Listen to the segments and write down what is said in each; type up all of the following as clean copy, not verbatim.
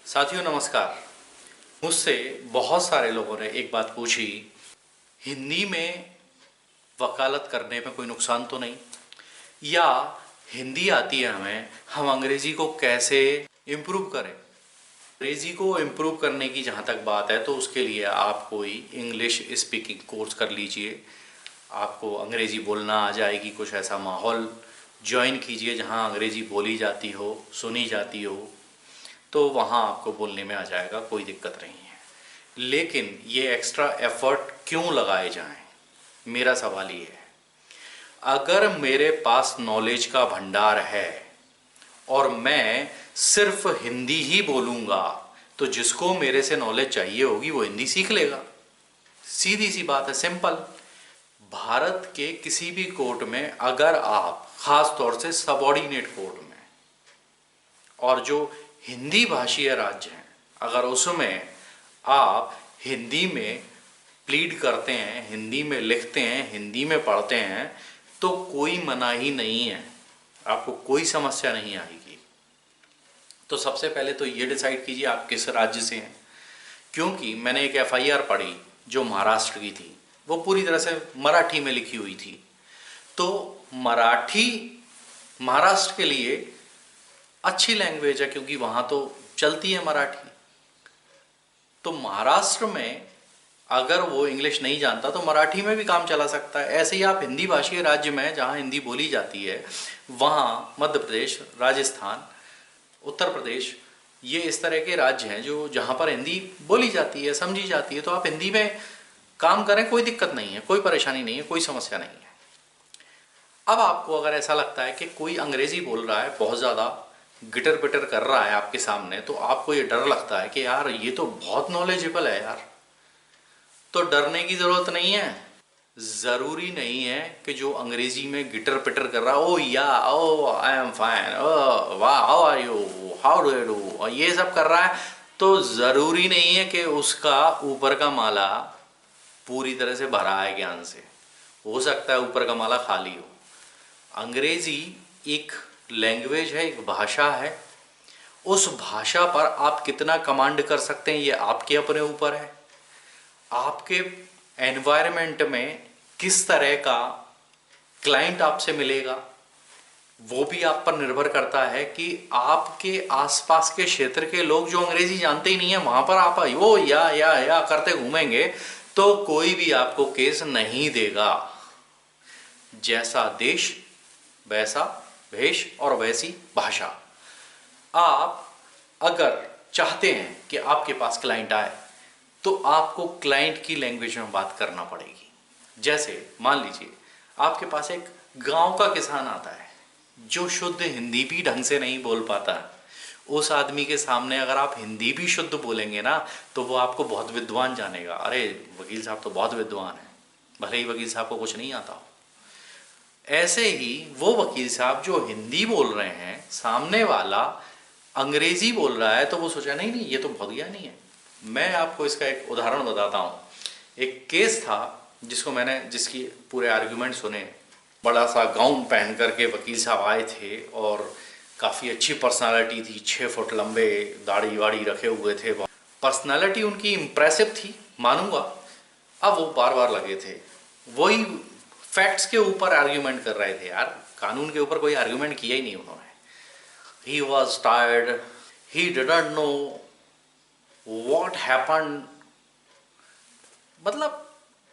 साथियों नमस्कार। मुझसे बहुत सारे लोगों ने एक बात पूछी, हिंदी में वकालत करने में कोई नुकसान तो नहीं, या हिंदी आती है हमें, हम अंग्रेज़ी को कैसे इम्प्रूव करें। अंग्रेज़ी को इम्प्रूव करने की जहाँ तक बात है तो उसके लिए आप कोई इंग्लिश स्पीकिंग कोर्स कर लीजिए, आपको अंग्रेज़ी बोलना आ जाएगी। कुछ ऐसा माहौल ज्वाइन कीजिए जहाँ अंग्रेज़ी बोली जाती हो, सुनी जाती हो, तो वहाँ आपको बोलने में आ जाएगा, कोई दिक्कत नहीं है। लेकिन ये एक्स्ट्रा एफर्ट क्यों लगाए जाएं, मेरा सवाल ये है। अगर मेरे पास नॉलेज का भंडार है और मैं सिर्फ हिंदी ही बोलूँगा तो जिसको मेरे से नॉलेज चाहिए होगी वो हिंदी सीख लेगा। सीधी सी बात है, सिंपल। भारत के किसी भी कोर्ट में अगर आप, ख़ास तौर से सबऑर्डिनेट कोर्ट में, और जो हिंदी भाषीय राज्य हैं, अगर उसमें आप हिंदी में प्लीड करते हैं, हिंदी में लिखते हैं, हिंदी में पढ़ते हैं, तो कोई मनाही नहीं है, आपको कोई समस्या नहीं आएगी। तो सबसे पहले तो ये डिसाइड कीजिए आप किस राज्य से हैं, क्योंकि मैंने एक एफआईआर पढ़ी जो महाराष्ट्र की थी, वो पूरी तरह से मराठी में लिखी हुई थी। तो मराठी महाराष्ट्र के लिए अच्छी लैंग्वेज है क्योंकि वहाँ तो चलती है मराठी। तो महाराष्ट्र में अगर वो इंग्लिश नहीं जानता तो मराठी में भी काम चला सकता है। ऐसे ही आप हिंदी भाषी राज्य में जहाँ हिंदी बोली जाती है, वहाँ मध्य प्रदेश, राजस्थान, उत्तर प्रदेश, ये इस तरह के राज्य हैं जो जहाँ पर हिंदी बोली जाती है, समझी जाती है, तो आप हिंदी में काम करें, कोई दिक्कत नहीं है, कोई परेशानी नहीं है, कोई समस्या नहीं है। अब आपको अगर ऐसा लगता है कि कोई अंग्रेज़ी बोल रहा है, बहुत ज़्यादा गिटर पिटर कर रहा है आपके सामने, तो आपको ये डर लगता है कि यार ये तो बहुत नॉलेजेबल है यार, तो डरने की ज़रूरत नहीं है। ज़रूरी नहीं है कि जो अंग्रेज़ी में गिटर पिटर कर रहा है, ओ या, ओ आई एम फाइन, ओ वाह, how are you, how do you do, और ये सब कर रहा है, तो ज़रूरी नहीं है कि उसका ऊपर का माला पूरी तरह से भरा है ज्ञान से। हो सकता है ऊपर का माला खाली हो। अंग्रेज़ी एक लैंग्वेज है, एक भाषा है। उस भाषा पर आप कितना कमांड कर सकते हैं ये आपके अपने ऊपर है। आपके एनवायरनमेंट में किस तरह का क्लाइंट आपसे मिलेगा वो भी आप पर निर्भर करता है कि आपके आसपास के क्षेत्र के लोग जो अंग्रेजी जानते ही नहीं है, वहां पर आप ओ या करते घूमेंगे तो कोई भी आपको केस नहीं देगा। जैसा देश वैसा भेष और वैसी भाषा। आप अगर चाहते हैं कि आपके पास क्लाइंट आए तो आपको क्लाइंट की लैंग्वेज में बात करना पड़ेगी। जैसे मान लीजिए आपके पास एक गांव का किसान आता है जो शुद्ध हिंदी भी ढंग से नहीं बोल पाता है। उस आदमी के सामने अगर आप हिंदी भी शुद्ध बोलेंगे ना तो वो आपको बहुत विद्वान जानेगा। अरे वकील साहब तो बहुत विद्वान है, भले ही वकील साहब को कुछ नहीं आता हो। ऐसे ही वो वकील साहब जो हिंदी बोल रहे हैं, सामने वाला अंग्रेजी बोल रहा है, तो वो सोचा नहीं नहीं ये तो बहुत ज्ञानी है। मैं आपको इसका एक उदाहरण बताता हूँ। एक केस था जिसकी पूरे आर्ग्यूमेंट सुने। बड़ा सा गाउन पहन करके वकील साहब आए थे और काफ़ी अच्छी पर्सनालिटी थी, 6 फुट लंबे, दाढ़ी वाड़ी रखे हुए थे। पर्सनालिटी उनकी इम्प्रेसिव थी, मानूंगा। अब वो बार बार लगे थे, वही फैक्ट्स के ऊपर आर्ग्यूमेंट कर रहे थे। यार कानून के ऊपर कोई आर्ग्यूमेंट किया ही नहीं उन्होंने। He was tired, he didn't know what happen, मतलब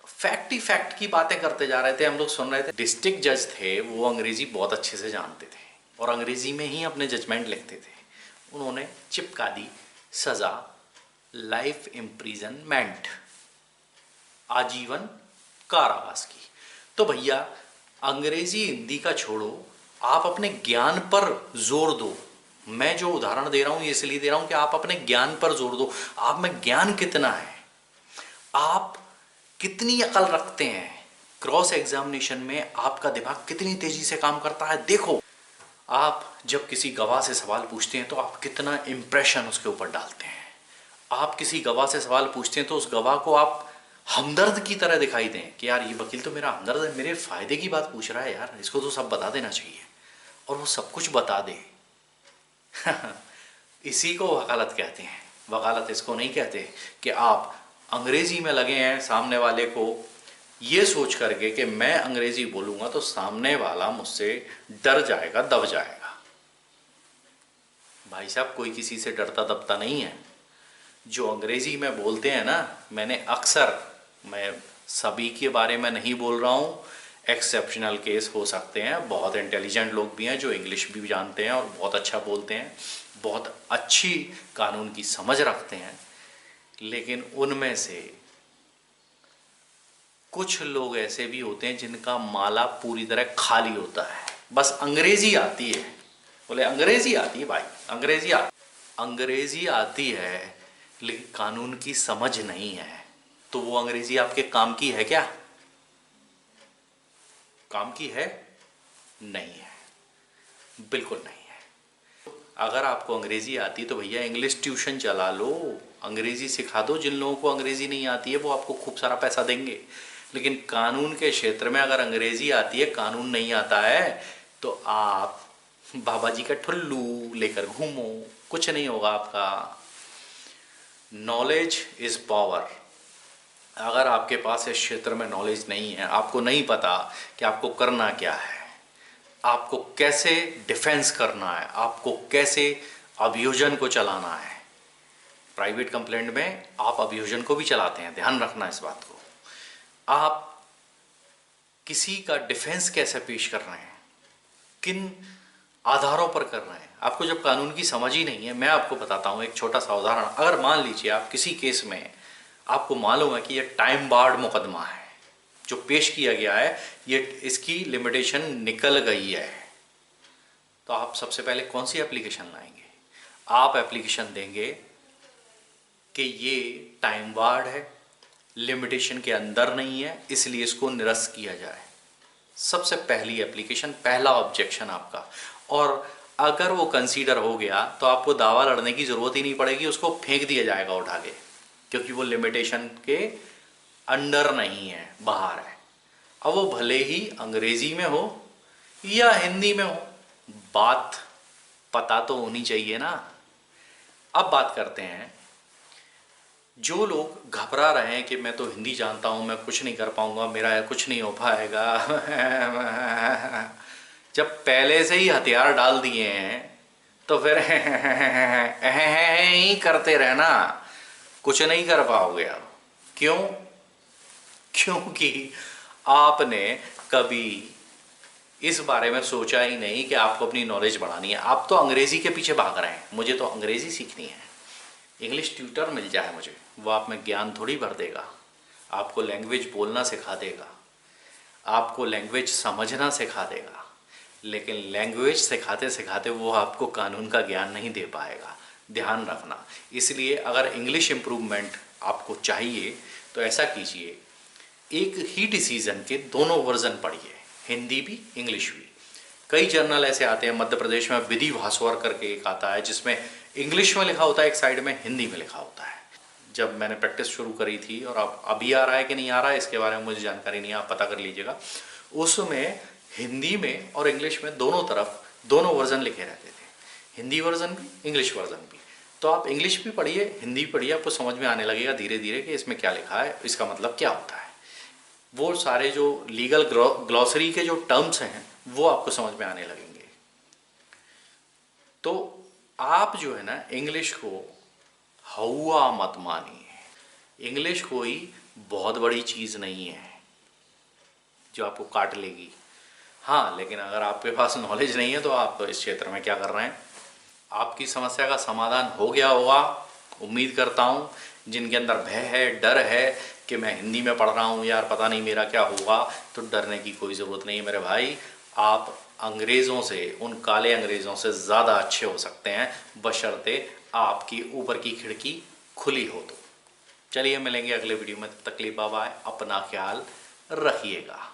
फैक्ट ही फैक्ट की बातें करते जा रहे थे, हम लोग सुन रहे थे। डिस्ट्रिक्ट जज थे, वो अंग्रेजी बहुत अच्छे से जानते थे और अंग्रेजी में ही अपने जजमेंट लिखते थे। उन्होंने चिपका दी सज़ा, लाइफ इम्प्रिजनमेंट, आजीवन कारावास की। तो भैया अंग्रेजी हिंदी का छोड़ो, आप अपने ज्ञान पर जोर दो। मैं जो उदाहरण दे रहा हूं ये इसलिए दे रहा हूं कि आप अपने ज्ञान पर जोर दो। आप में ज्ञान कितना है, आप कितनी अकल रखते हैं, क्रॉस एग्जामिनेशन में आपका दिमाग कितनी तेजी से काम करता है देखो। आप जब किसी गवाह से सवाल पूछते हैं तो आप कितना इंप्रेशन उसके ऊपर डालते हैं। आप किसी गवाह से सवाल पूछते हैं तो उस गवाह को आप हमदर्द की तरह दिखाई दें कि यार ये वकील तो मेरा हमदर्द है, मेरे फायदे की बात पूछ रहा है, यार इसको तो सब बता देना चाहिए, और वो सब कुछ बता दे। इसी को वकालत कहते हैं। वकालत इसको नहीं कहते कि आप अंग्रेजी में लगे हैं सामने वाले को ये सोच करके कि मैं अंग्रेजी बोलूंगा तो सामने वाला मुझसे डर जाएगा, दब जाएगा। भाई साहब, कोई किसी से डरता दबता नहीं है। जो अंग्रेजी में बोलते हैं ना, मैंने अक्सर, मैं सभी के बारे में नहीं बोल रहा हूँ, एक्सेप्शनल केस हो सकते हैं, बहुत इंटेलिजेंट लोग भी हैं जो इंग्लिश भी जानते हैं और बहुत अच्छा बोलते हैं, बहुत अच्छी कानून की समझ रखते हैं, लेकिन उनमें से कुछ लोग ऐसे भी होते हैं जिनका माला पूरी तरह खाली होता है, बस अंग्रेजी आती है। बोले अंग्रेजी आती है भाई, अंग्रेजी आती है लेकिन कानून की समझ नहीं है, तो वो अंग्रेजी आपके काम की है क्या? काम की है? नहीं है, बिल्कुल नहीं है। अगर आपको अंग्रेजी आती है तो भैया इंग्लिश ट्यूशन चला लो, अंग्रेजी सिखा दो। जिन लोगों को अंग्रेजी नहीं आती है वो आपको खूब सारा पैसा देंगे, लेकिन कानून के क्षेत्र में अगर अंग्रेजी आती है, कानून नहीं आता है, तो आप बाबा जी का ठुल्लू लेकर घूमो, कुछ नहीं होगा आपका। Knowledge is power. अगर आपके पास इस क्षेत्र में नॉलेज नहीं है, आपको नहीं पता कि आपको करना क्या है, आपको कैसे डिफेंस करना है, आपको कैसे अभियोजन को चलाना है। प्राइवेट कंप्लेंट में आप अभियोजन को भी चलाते हैं, ध्यान रखना इस बात को। आप किसी का डिफेंस कैसे पेश कर रहे हैं, किन आधारों पर कर रहे हैं, आपको जब कानून की समझ ही नहीं है। मैं आपको बताता हूँ एक छोटा सा उदाहरण। अगर मान लीजिए आप किसी केस में आपको मालूम है कि ये टाइम बार्ड मुकदमा है, जो पेश किया गया है, ये इसकी लिमिटेशन निकल गई है, तो आप सबसे पहले कौन सी एप्लीकेशन लाएंगे? आप एप्लीकेशन देंगे कि ये टाइम बार्ड है, लिमिटेशन के अंदर नहीं है, इसलिए इसको निरस्त किया जाए। सबसे पहली एप्लीकेशन, पहला ऑब्जेक्शन आपका। और अगर वो कंसीडर हो गया तो आपको दावा लड़ने की ज़रूरत ही नहीं पड़ेगी, उसको फेंक दिया जाएगा उठा के, क्योंकि वो लिमिटेशन के अंडर नहीं है, बाहर है। अब वो भले ही अंग्रेजी में हो या हिंदी में हो, बात पता तो होनी चाहिए ना। अब बात करते हैं, जो लोग घबरा रहे हैं कि मैं तो हिंदी जानता हूँ, मैं कुछ नहीं कर पाऊँगा, मेरा कुछ नहीं हो पाएगा जब पहले से ही हथियार डाल दिए हैं तो फिर ही करते रहना, कुछ नहीं कर पाओगे आप। क्यों? क्योंकि आपने कभी इस बारे में सोचा ही नहीं कि आपको अपनी नॉलेज बढ़ानी है। आप तो अंग्रेजी के पीछे भाग रहे हैं, मुझे तो अंग्रेजी सीखनी है, इंग्लिश ट्यूटर मिल जाए मुझे, वो आप में ज्ञान थोड़ी भर देगा, आपको लैंग्वेज बोलना सिखा देगा, आपको लैंग्वेज समझना सिखा देगा, लेकिन लैंग्वेज सिखाते सिखाते वो आपको कानून का ज्ञान नहीं दे पाएगा, ध्यान रखना। इसलिए अगर इंग्लिश इम्प्रूवमेंट आपको चाहिए तो ऐसा कीजिए, एक ही डिसीज़न के दोनों वर्जन पढ़िए, हिंदी भी इंग्लिश भी। कई जर्नल ऐसे आते हैं, मध्य प्रदेश में विधि भास्वर करके एक आता है जिसमें इंग्लिश में लिखा होता है, एक साइड में हिंदी में लिखा होता है। जब मैंने प्रैक्टिस शुरू करी थी, और अब अभी आ रहा है कि नहीं आ रहा है इसके बारे में मुझे जानकारी नहीं है, आप पता कर लीजिएगा, उसमें हिंदी में और इंग्लिश में दोनों तरफ दोनों वर्जन लिखे रहते थे, हिंदी वर्जन भी इंग्लिश वर्जन भी। तो आप इंग्लिश भी पढ़िए, हिंदी भी पढ़िए, आपको समझ में आने लगेगा धीरे धीरे कि इसमें क्या लिखा है, इसका मतलब क्या होता है। वो सारे जो लीगल ग्लॉसरी के जो टर्म्स हैं वो आपको समझ में आने लगेंगे। तो आप जो है ना, इंग्लिश को हवा मत मानिए। इंग्लिश कोई बहुत बड़ी चीज़ नहीं है जो आपको काट लेगी। हाँ, लेकिन अगर आपके पास नॉलेज नहीं है तो आप इस क्षेत्र में क्या कर रहे हैं। आपकी समस्या का समाधान हो गया होगा, उम्मीद करता हूँ। जिनके अंदर भय है, डर है कि मैं हिंदी में पढ़ रहा हूँ यार, पता नहीं मेरा क्या होगा, तो डरने की कोई ज़रूरत नहीं है मेरे भाई। आप अंग्रेज़ों से, उन काले अंग्रेज़ों से ज़्यादा अच्छे हो सकते हैं, बशर्ते आपकी ऊपर की खिड़की खुली हो तो। चलिए मिलेंगे अगले वीडियो में, तब तक के लिए बाय बाय, अपना ख्याल रखिएगा।